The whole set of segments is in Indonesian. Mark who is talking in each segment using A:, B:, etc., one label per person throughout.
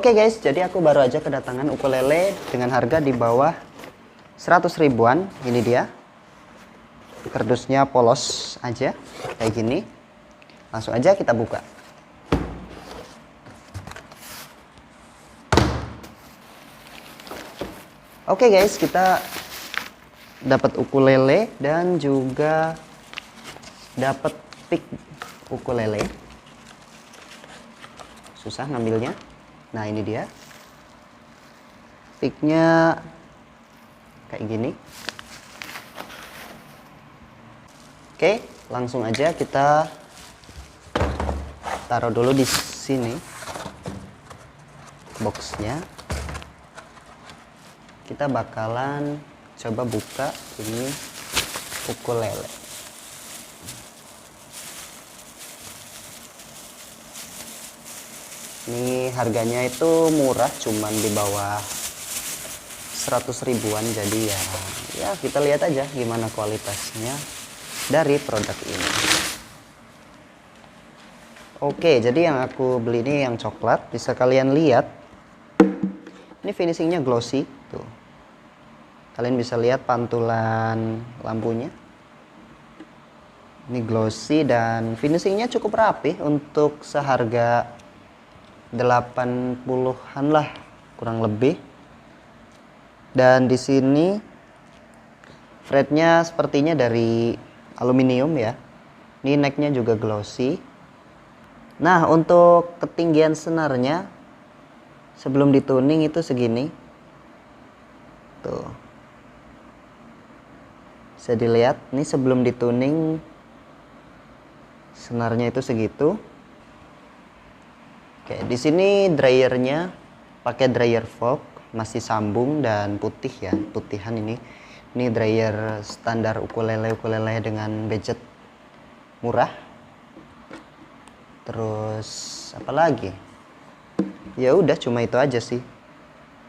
A: Oke guys, jadi aku baru aja kedatangan ukulele dengan harga di bawah 100 ribuan. Ini dia. Kardusnya polos aja kayak gini. Langsung aja kita buka. Oke guys, kita dapat ukulele dan juga dapat pick ukulele. Susah ngambilnya. Nah, ini dia. Picknya kayak gini. Oke, langsung aja kita taruh dulu di sini boxnya. Kita bakalan coba buka ini ukulele. Ini harganya itu murah, cuman di bawah 100 ribuan. Jadi ya kita lihat aja gimana kualitasnya dari produk ini. Oke, jadi yang aku beli ini yang coklat. Bisa kalian lihat, ini finishingnya glossy tuh. Kalian bisa lihat pantulan lampunya. Ini glossy dan finishingnya cukup rapi untuk seharga 80-an lah kurang lebih. Dan di sini fretnya sepertinya dari aluminium ya. Ini necknya juga glossy. Nah, untuk ketinggian senarnya sebelum dituning itu segini. Tuh. Bisa dilihat, ini sebelum dituning senarnya itu segitu. Oke, di sini dryernya pakai dryer Vogue, masih sambung dan putih ya, putihan ini. Ini dryer standar ukulele dengan budget murah. Terus apa lagi? Ya udah, cuma itu aja sih.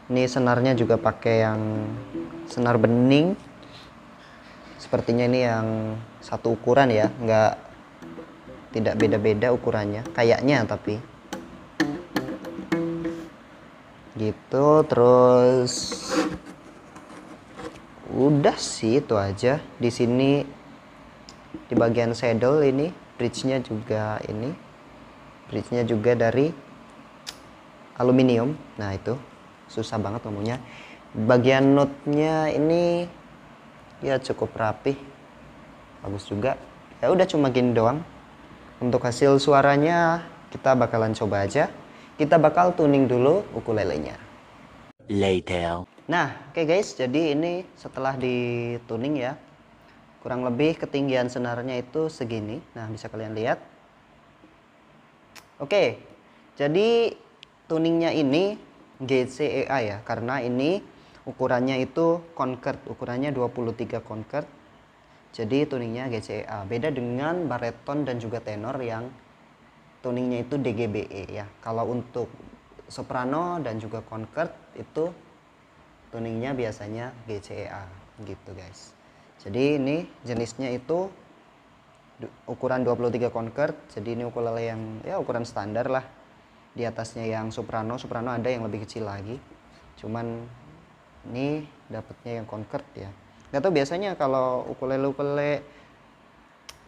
A: Ini senarnya juga pakai yang senar bening. Sepertinya ini yang satu ukuran ya, tidak beda-beda ukurannya, kayaknya tapi. Gitu, terus udah sih itu aja. Di sini di bagian saddle ini bridge-nya juga dari aluminium. Nah, itu susah banget ngomongnya. Bagian note-nya ini ya cukup rapi, bagus juga. Ya udah, cuma gini doang. Untuk hasil suaranya kita bakalan coba aja. Kita bakal tuning dulu ukulelenya.
B: Later.
A: Nah, oke guys, jadi ini setelah dituning ya. Kurang lebih ketinggian senarnya itu segini. Nah, bisa kalian lihat. Oke. Jadi tuningnya ini GCEA ya, karena ini ukurannya itu concord, ukurannya 23 concord. Jadi tuningnya GCEA. Beda dengan bareton dan juga tenor yang tuningnya itu DGBE ya. Kalau untuk soprano dan juga concord itu tuningnya biasanya GCEA gitu guys. Jadi ini jenisnya itu ukuran 23 concord. Jadi ini ukulele yang ya ukuran standar lah. Di atasnya yang soprano ada yang lebih kecil lagi. Cuman ini dapatnya yang concord ya. Gak tau, biasanya kalau ukulele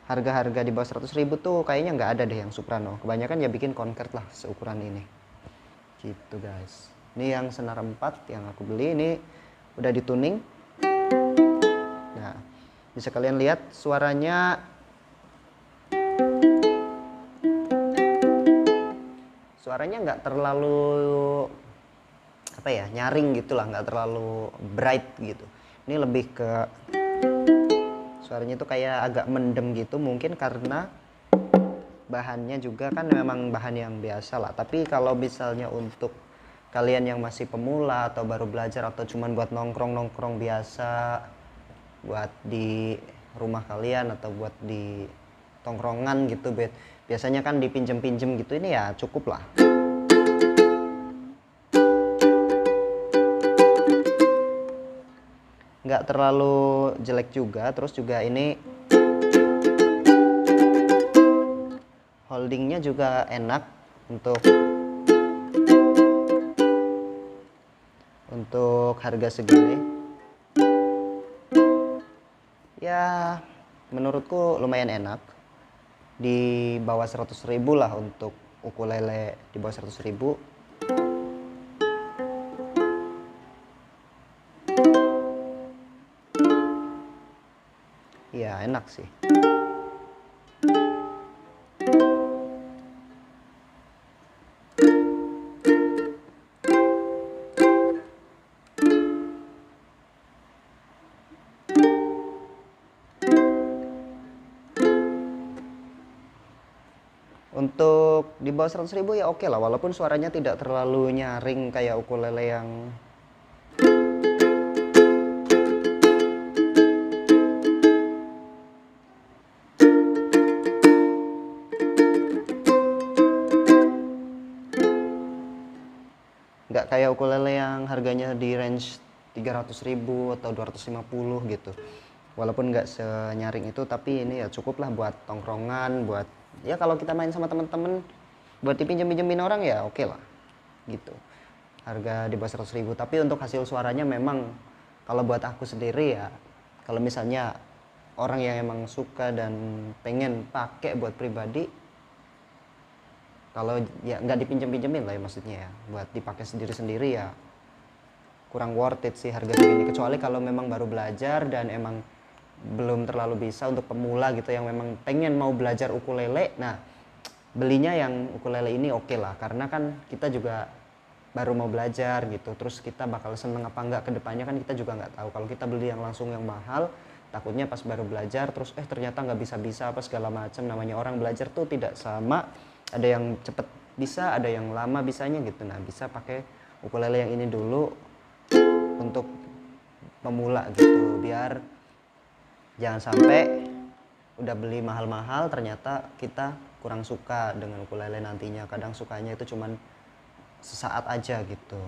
A: harga-harga di bawah 100 ribu tuh kayaknya nggak ada deh yang soprano. Kebanyakan ya bikin concord lah seukuran ini. Gitu guys. Ini yang senar 4 yang aku beli, ini udah dituning. Nah, bisa kalian lihat suaranya nggak terlalu apa ya, nyaring gitulah, nggak terlalu bright gitu. Ini lebih ke suaranya itu kayak agak mendem gitu, mungkin karena bahannya juga kan memang bahan yang biasa lah. Tapi kalau misalnya untuk kalian yang masih pemula atau baru belajar atau cuman buat nongkrong biasa, buat di rumah kalian atau buat di tongkrongan gitu, biasanya kan dipinjem-pinjem gitu, ini ya cukup lah. Nggak terlalu jelek juga. Terus juga ini holdingnya juga enak untuk Untuk harga segini ya menurutku lumayan enak, di bawah 100.000 lah untuk ukulele, di bawah 100.000. Ya enak sih. Untuk di bawah 100.000 ya oke lah, walaupun suaranya tidak terlalu nyaring kayak ukulele yang nggak kayak ukulele yang harganya di range 300.000 atau 250 gitu. Walaupun nggak senyaring itu, tapi ini ya cukup lah buat tongkrongan, buat ya kalau kita main sama temen-temen, buat dipinjem-pinjemin orang ya oke lah gitu. Harga di bawah 100.000, tapi untuk hasil suaranya memang kalau buat aku sendiri ya, kalau misalnya orang yang emang suka dan pengen pakai buat pribadi, kalau ya nggak dipinjem-pinjemin lah ya maksudnya ya, buat dipakai sendiri-sendiri ya kurang worth it sih harga segini. Kecuali kalau memang baru belajar dan emang belum terlalu bisa, untuk pemula gitu yang memang pengen mau belajar ukulele, nah belinya yang ukulele ini oke lah, karena kan kita juga baru mau belajar gitu, terus kita bakal seneng apa enggak ke depannya kan kita juga nggak tahu. Kalau kita beli yang langsung yang mahal, takutnya pas baru belajar terus ternyata nggak bisa-bisa apa segala macam. Namanya orang belajar tuh tidak sama, ada yang cepet bisa, ada yang lama bisanya gitu. Nah bisa pakai ukulele yang ini dulu untuk pemula gitu, biar jangan sampai udah beli mahal-mahal ternyata kita kurang suka dengan ukulele nantinya. Kadang sukanya itu cuman sesaat aja gitu.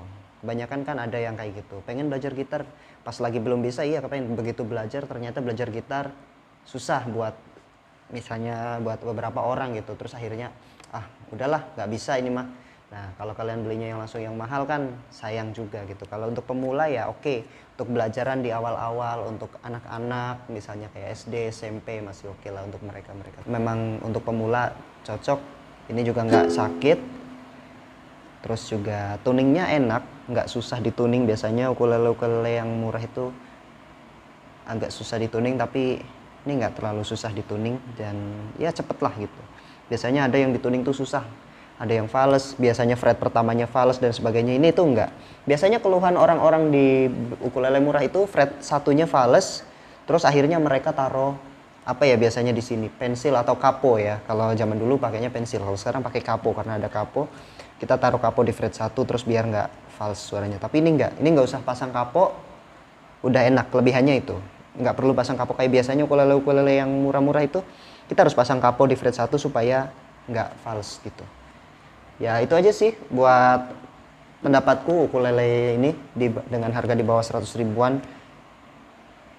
A: Kebanyakan kan ada yang kayak gitu, pengen belajar gitar pas lagi belum bisa, iya kepengen begitu belajar ternyata belajar gitar susah buat misalnya buat beberapa orang gitu, terus akhirnya udahlah nggak bisa ini mah. Nah kalau kalian belinya yang langsung yang mahal kan sayang juga gitu. Kalau untuk pemula ya oke, untuk belajaran di awal-awal, untuk anak-anak misalnya kayak SD, SMP masih oke lah untuk mereka. Memang untuk pemula cocok, ini juga nggak sakit, terus juga tuningnya enak, nggak susah dituning. Biasanya ukulele yang murah itu agak susah dituning, tapi ini nggak terlalu susah dituning dan ya cepet lah gitu. Biasanya ada yang dituning tuh susah, ada yang fals, biasanya fret pertamanya fals dan sebagainya. Ini tuh enggak. Biasanya keluhan orang-orang di ukulele murah itu fret satunya fals, terus akhirnya mereka taruh apa ya, biasanya di sini pensil atau kapo ya. Kalau zaman dulu pakainya pensil, kalau sekarang pakai kapo karena ada kapo. Kita taruh kapo di fret 1 terus biar nggak fals suaranya. Tapi ini nggak usah pasang kapo, udah enak. Kelebihannya itu nggak perlu pasang kapo kayak biasanya ukulele yang murah-murah itu. Kita harus pasang kapo di fret 1 supaya nggak fals gitu. Ya itu aja sih buat pendapatku ukulele ini dengan harga di bawah 100 ribuan.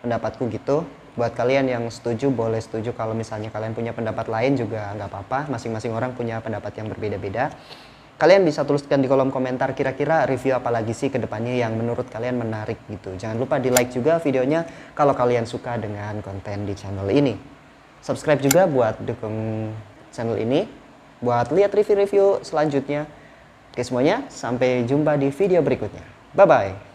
A: Pendapatku gitu. Buat kalian yang setuju boleh setuju, kalau misalnya kalian punya pendapat lain juga nggak apa-apa. Masing-masing orang punya pendapat yang berbeda-beda. Kalian bisa tuliskan di kolom komentar kira-kira review apa lagi sih ke depannya yang menurut kalian menarik gitu. Jangan lupa di like juga videonya kalau kalian suka dengan konten di channel ini. Subscribe juga buat dukung channel ini, buat lihat review-review selanjutnya. Oke semuanya, sampai jumpa di video berikutnya. Bye-bye.